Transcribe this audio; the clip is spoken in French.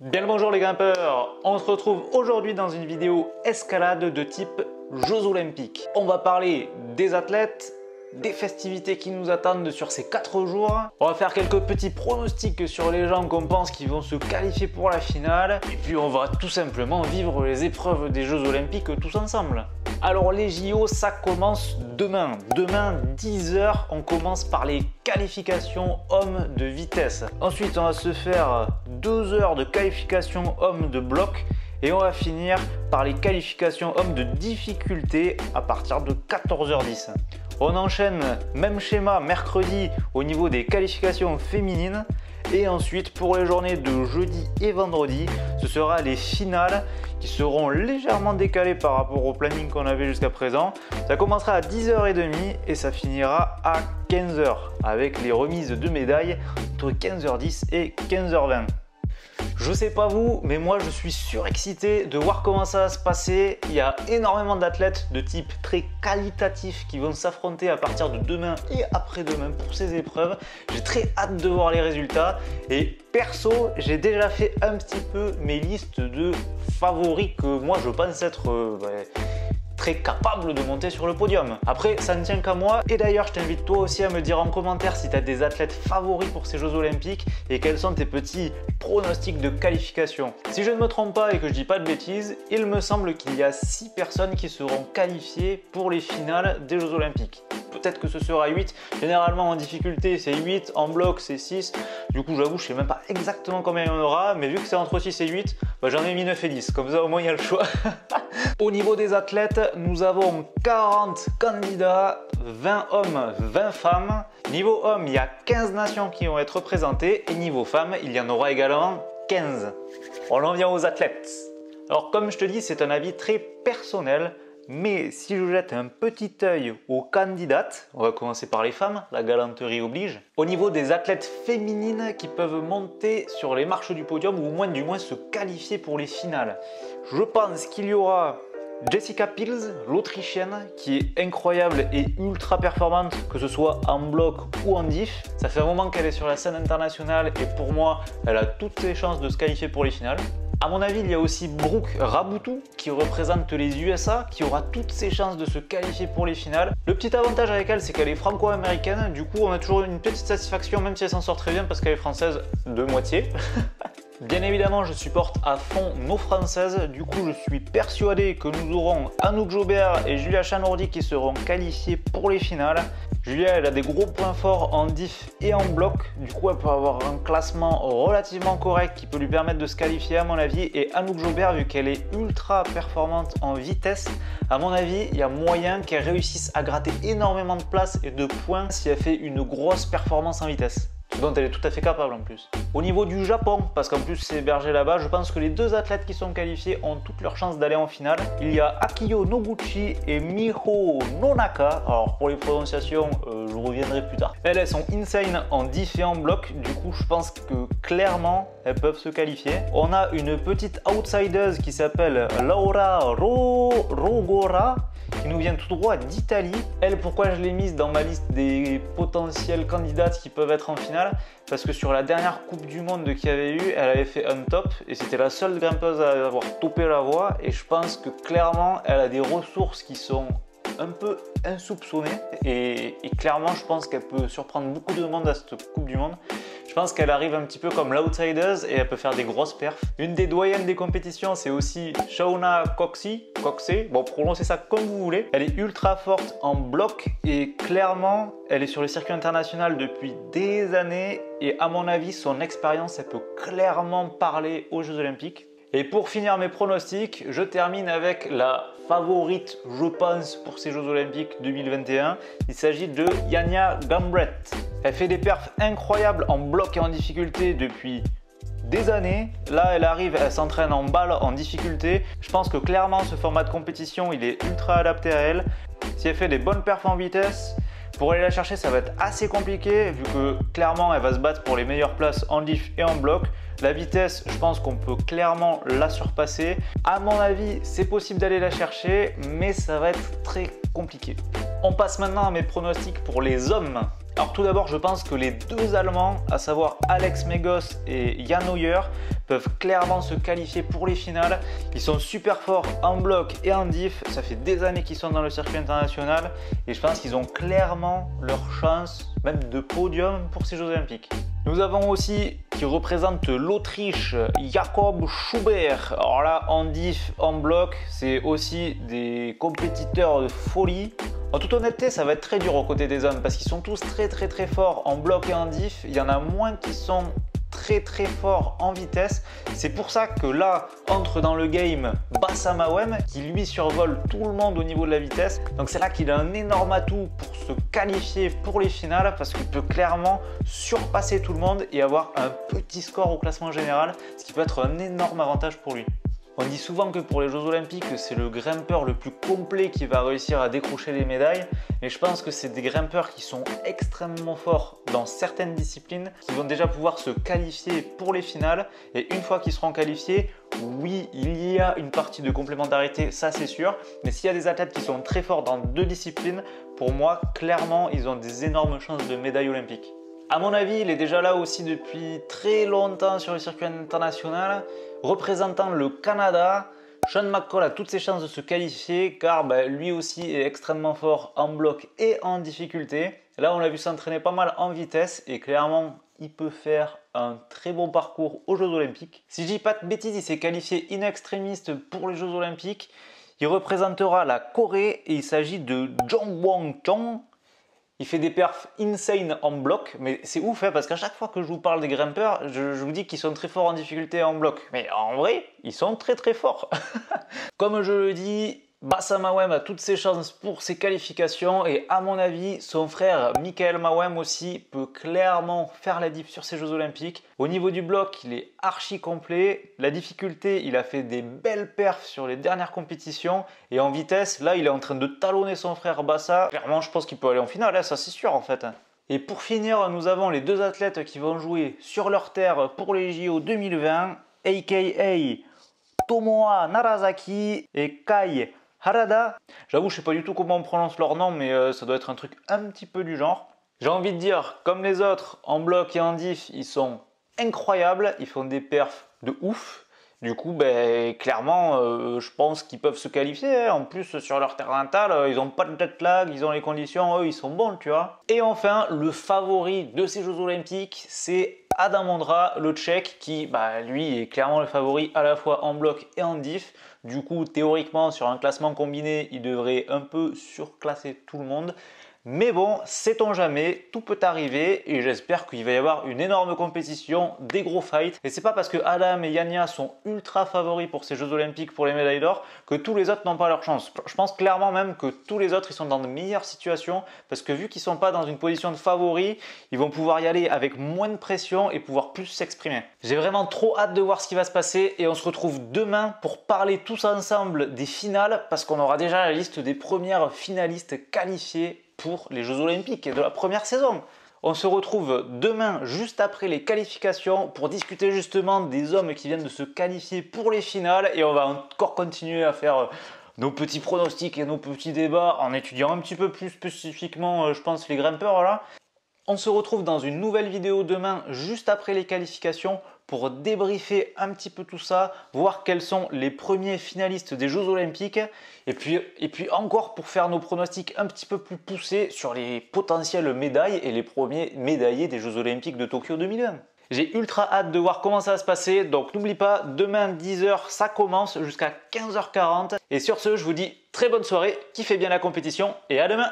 Bien le bonjour les grimpeurs, on se retrouve aujourd'hui dans une vidéo escalade de type Jeux Olympiques. On va parler des athlètes, des festivités qui nous attendent sur ces 4 jours. On va faire quelques petits pronostics sur les gens qu'on pense qui vont se qualifier pour la finale. Et puis on va tout simplement vivre les épreuves des Jeux Olympiques tous ensemble. Alors les JO, ça commence demain. Demain, 10 h, on commence par les qualifications hommes de vitesse. Ensuite, on va se faire 2 heures de qualification hommes de bloc. Et on va finir par les qualifications hommes de difficulté à partir de 14h10. On enchaîne, même schéma, mercredi au niveau des qualifications féminines. Et ensuite, pour les journées de jeudi et vendredi, ce sera les finales qui seront légèrement décalées par rapport au planning qu'on avait jusqu'à présent. Ça commencera à 10h30 et ça finira à 15h avec les remises de médailles entre 15h10 et 15h20. Je sais pas vous, mais moi je suis surexcité de voir comment ça va se passer. Il y a énormément d'athlètes de type très qualitatif qui vont s'affronter à partir de demain et après-demain pour ces épreuves. J'ai très hâte de voir les résultats et perso, j'ai déjà fait un petit peu mes listes de favoris que moi je pense être très capable de monter sur le podium. Après, ça ne tient qu'à moi. Et d'ailleurs, je t'invite toi aussi à me dire en commentaire si tu as des athlètes favoris pour ces Jeux Olympiques et quels sont tes petits pronostics de qualification. Si je ne me trompe pas et que je dis pas de bêtises, il me semble qu'il y a 6 personnes qui seront qualifiées pour les finales des Jeux Olympiques. Peut-être que ce sera 8. Généralement en difficulté c'est 8, en bloc c'est 6. Du coup j'avoue je sais même pas exactement combien il y en aura, mais vu que c'est entre 6 et 8, j'en ai mis 9 et 10. Comme ça au moins il y a le choix. Au niveau des athlètes, nous avons 40 candidats, 20 hommes, 20 femmes. Niveau hommes, il y a 15 nations qui vont être représentées et niveau femmes, il y en aura également 15. On en vient aux athlètes. Alors comme je te dis, c'est un avis très personnel. Mais si je jette un petit œil aux candidates, on va commencer par les femmes, la galanterie oblige. Au niveau des athlètes féminines qui peuvent monter sur les marches du podium ou au moins du moins se qualifier pour les finales. Je pense qu'il y aura Jessica Pils, l'Autrichienne, qui est incroyable et ultra performante, que ce soit en bloc ou en diff. Ça fait un moment qu'elle est sur la scène internationale et pour moi, elle a toutes ses chances de se qualifier pour les finales. À mon avis, il y a aussi Brooke Raboutou qui représente les USA, qui aura toutes ses chances de se qualifier pour les finales. Le petit avantage avec elle, c'est qu'elle est franco-américaine. Du coup, on a toujours une petite satisfaction, même si elle s'en sort très bien parce qu'elle est française de moitié. Bien évidemment, je supporte à fond nos Françaises. Du coup, je suis persuadé que nous aurons Anouk Jobert et Julia Chanourdi qui seront qualifiées pour les finales. Julia, elle a des gros points forts en diff et en bloc. Du coup, elle peut avoir un classement relativement correct qui peut lui permettre de se qualifier à mon avis. Et Anouk Jobert, vu qu'elle est ultra performante en vitesse, à mon avis, il y a moyen qu'elle réussisse à gratter énormément de places et de points si elle fait une grosse performance en vitesse. Dont elle est tout à fait capable en plus. Au niveau du Japon, parce qu'en plus c'est hébergé là-bas, je pense que les 2 athlètes qui sont qualifiés ont toutes leurs chances d'aller en finale. Il y a Akiyo Noguchi et Miho Nonaka. Alors pour les prononciations, je reviendrai plus tard. Elles sont insane en diff et en bloc, du coup je pense que clairement elles peuvent se qualifier. On a une petite outsideuse qui s'appelle Laura Rogora, qui nous vient tout droit d'Italie. Elle, pourquoi je l'ai mise dans ma liste des potentielles candidates qui peuvent être en finale? Parce que sur la dernière Coupe du Monde qu'il y avait eu, elle avait fait un top et c'était la seule grimpeuse à avoir topé la voie. Et je pense que clairement, elle a des ressources qui sont un peu insoupçonnées et clairement, je pense qu'elle peut surprendre beaucoup de monde à cette Coupe du Monde. Je pense qu'elle arrive un petit peu comme l'Outsiders et elle peut faire des grosses perfs. Une des doyennes des compétitions, c'est aussi Shauna Coxey. Bon, prononcez ça comme vous voulez. Elle est ultra forte en bloc et clairement, elle est sur le circuit international depuis des années et à mon avis, son expérience, elle peut clairement parler aux Jeux Olympiques. Et pour finir mes pronostics, je termine avec la favorite, je pense, pour ces Jeux Olympiques 2021. Il s'agit de Janja Gambreth. Elle fait des perfs incroyables en bloc et en difficulté depuis des années. Là, elle arrive, elle s'entraîne en balle, en difficulté. Je pense que clairement, ce format de compétition, il est ultra adapté à elle. Si elle fait des bonnes perfs en vitesse, pour aller la chercher, ça va être assez compliqué vu que clairement, elle va se battre pour les meilleures places en diff et en bloc. La vitesse, je pense qu'on peut clairement la surpasser. À mon avis, c'est possible d'aller la chercher, mais ça va être très compliqué. On passe maintenant à mes pronostics pour les hommes. Alors tout d'abord, je pense que les 2 Allemands, à savoir Alex Megos et Jan Oyer, peuvent clairement se qualifier pour les finales. Ils sont super forts en bloc et en diff, ça fait des années qu'ils sont dans le circuit international et je pense qu'ils ont clairement leur chance même de podium pour ces Jeux Olympiques. Nous avons aussi qui représente l'Autriche, Jakob Schubert. Alors là, en diff, en bloc, c'est aussi des compétiteurs de folie. En toute honnêteté, ça va être très dur aux côtés des hommes parce qu'ils sont tous très forts en bloc et en diff. Il y en a moins qui sont très forts en vitesse. C'est pour ça que là entre dans le game Bassa Mawem qui lui survole tout le monde au niveau de la vitesse. Donc c'est là qu'il a un énorme atout pour se qualifier pour les finales parce qu'il peut clairement surpasser tout le monde et avoir un petit score au classement général, ce qui peut être un énorme avantage pour lui. On dit souvent que pour les Jeux Olympiques, c'est le grimpeur le plus complet qui va réussir à décrocher les médailles. Et je pense que c'est des grimpeurs qui sont extrêmement forts dans certaines disciplines, qui vont déjà pouvoir se qualifier pour les finales. Et une fois qu'ils seront qualifiés, oui, il y a une partie de complémentarité, ça c'est sûr. Mais s'il y a des athlètes qui sont très forts dans deux disciplines, pour moi, clairement, ils ont des énormes chances de médaille olympique. À mon avis, il est déjà là aussi depuis très longtemps sur le circuit international. Représentant le Canada, Sean McCall a toutes ses chances de se qualifier car lui aussi est extrêmement fort en bloc et en difficulté. Là, on l'a vu s'entraîner pas mal en vitesse et clairement, il peut faire un très bon parcours aux Jeux Olympiques. Si je dis pas de bêtises, il s'est qualifié in extremis pour les Jeux Olympiques. Il représentera la Corée et il s'agit de Jongwon Chong. Il fait des perfs insane en bloc, mais c'est ouf parce qu'à chaque fois que je vous parle des grimpeurs, je vous dis qu'ils sont très forts en difficulté en bloc. Mais en vrai, ils sont très forts. Comme je le dis, Bassa Mawem a toutes ses chances pour ses qualifications et à mon avis, son frère Michael Mawem aussi peut clairement faire la diff sur ces Jeux Olympiques. Au niveau du bloc, il est archi complet. La difficulté, il a fait des belles perfs sur les dernières compétitions et en vitesse, là, il est en train de talonner son frère Bassa. Clairement, je pense qu'il peut aller en finale, ça c'est sûr en fait. Et pour finir, nous avons les deux athlètes qui vont jouer sur leur terre pour les JO 2020, aka Tomoa Narazaki et Kai Harada. J'avoue, je sais pas du tout comment on prononce leur nom, mais ça doit être un truc un petit peu du genre. J'ai envie de dire, comme les autres, en bloc et en diff, ils sont incroyables, ils font des perfs de ouf. Du coup, clairement, je pense qu'ils peuvent se qualifier. En plus, sur leur terre natale, ils n'ont pas de jet lag, ils ont les conditions, eux, ils sont bons, tu vois. Et enfin, le favori de ces Jeux Olympiques, c'est Adam Ondra, le Tchèque, qui, lui, est clairement le favori à la fois en bloc et en diff. Du coup, théoriquement, sur un classement combiné, il devrait un peu surclasser tout le monde. Mais bon, sait-on jamais, tout peut arriver et j'espère qu'il va y avoir une énorme compétition, des gros fights. Et c'est pas parce que Adam et Yania sont ultra favoris pour ces Jeux Olympiques pour les médailles d'or que tous les autres n'ont pas leur chance. Je pense clairement même que tous les autres ils sont dans de meilleures situations parce que vu qu'ils sont pas dans une position de favoris, ils vont pouvoir y aller avec moins de pression et pouvoir plus s'exprimer. J'ai vraiment trop hâte de voir ce qui va se passer et on se retrouve demain pour parler tous ensemble des finales parce qu'on aura déjà la liste des premières finalistes qualifiées pour les Jeux Olympiques de la première saison. On se retrouve demain juste après les qualifications pour discuter justement des hommes qui viennent de se qualifier pour les finales et on va encore continuer à faire nos petits pronostics et nos petits débats en étudiant un petit peu plus spécifiquement, je pense, les grimpeurs là. On se retrouve dans une nouvelle vidéo demain juste après les qualifications pour débriefer un petit peu tout ça, voir quels sont les premiers finalistes des Jeux Olympiques et puis encore pour faire nos pronostics un petit peu plus poussés sur les potentielles médailles et les premiers médaillés des Jeux Olympiques de Tokyo 2020. J'ai ultra hâte de voir comment ça va se passer, donc n'oublie pas, demain 10h ça commence jusqu'à 15h40 et sur ce je vous dis très bonne soirée, kiffez bien la compétition et à demain.